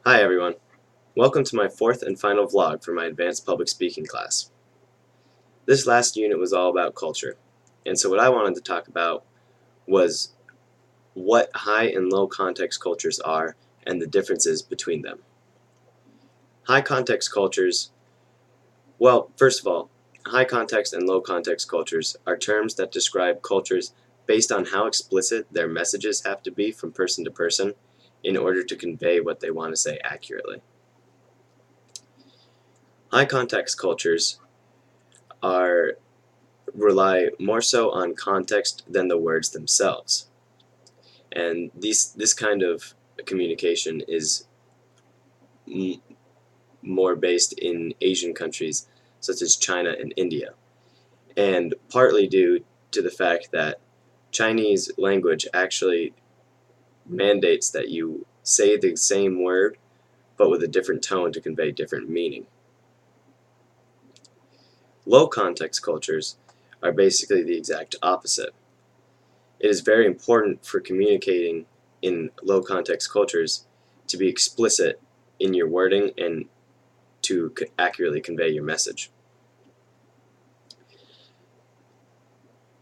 Hi everyone. Welcome to my fourth and final vlog for my advanced public speaking class. This last unit was all about culture, and so what I wanted to talk about was what high and low context cultures are and the differences between them. High context cultures, well, first of all, high context and low context cultures are terms that describe cultures based on how explicit their messages have to be from person to person in order to convey what they want to say accurately. High context cultures rely more so on context than the words themselves. And this kind of communication is more based in Asian countries such as China and India, and partly due to the fact that Chinese language actually mandates that you say the same word but with a different tone to convey different meaning. Low context cultures are basically the exact opposite. It is very important for communicating in low context cultures to be explicit in your wording and to accurately convey your message.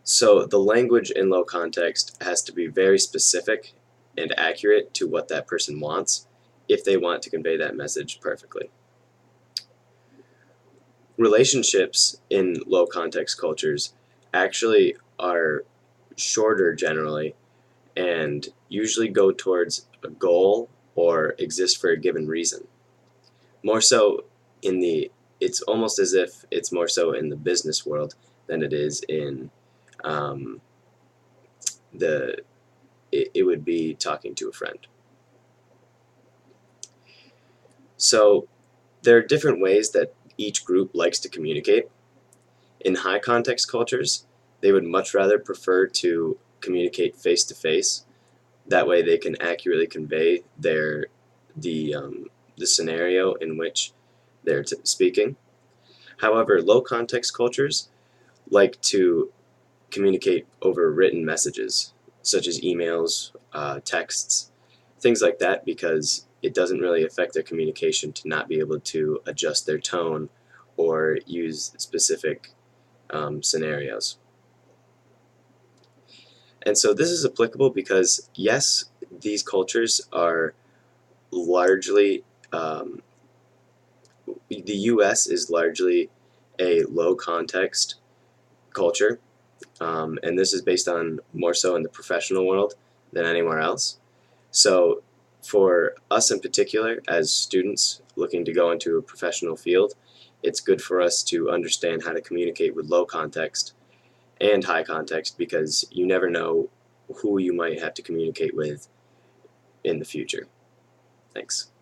So the language in low context has to be very specific and accurate to what that person wants if they want to convey that message perfectly. Relationships in low context cultures actually are shorter generally and usually go towards a goal or exist for a given reason. More so it's almost as if it's more so in the business world than it is in um, it would be talking to a friend. So there are different ways that each group likes to communicate. In high context cultures, they would much rather prefer to communicate face to face. That way they can accurately convey the scenario in which they're speaking. However, low context cultures like to communicate over written messages, such as emails, texts, things like that, because it doesn't really affect their communication to not be able to adjust their tone or use specific scenarios. And so this is applicable because, yes, these cultures are largely, the US is largely a low context culture, and this is based on more so in the professional world than anywhere else. So for us in particular, as students looking to go into a professional field, it's good for us to understand how to communicate with low context and high context because you never know who you might have to communicate with in the future. Thanks.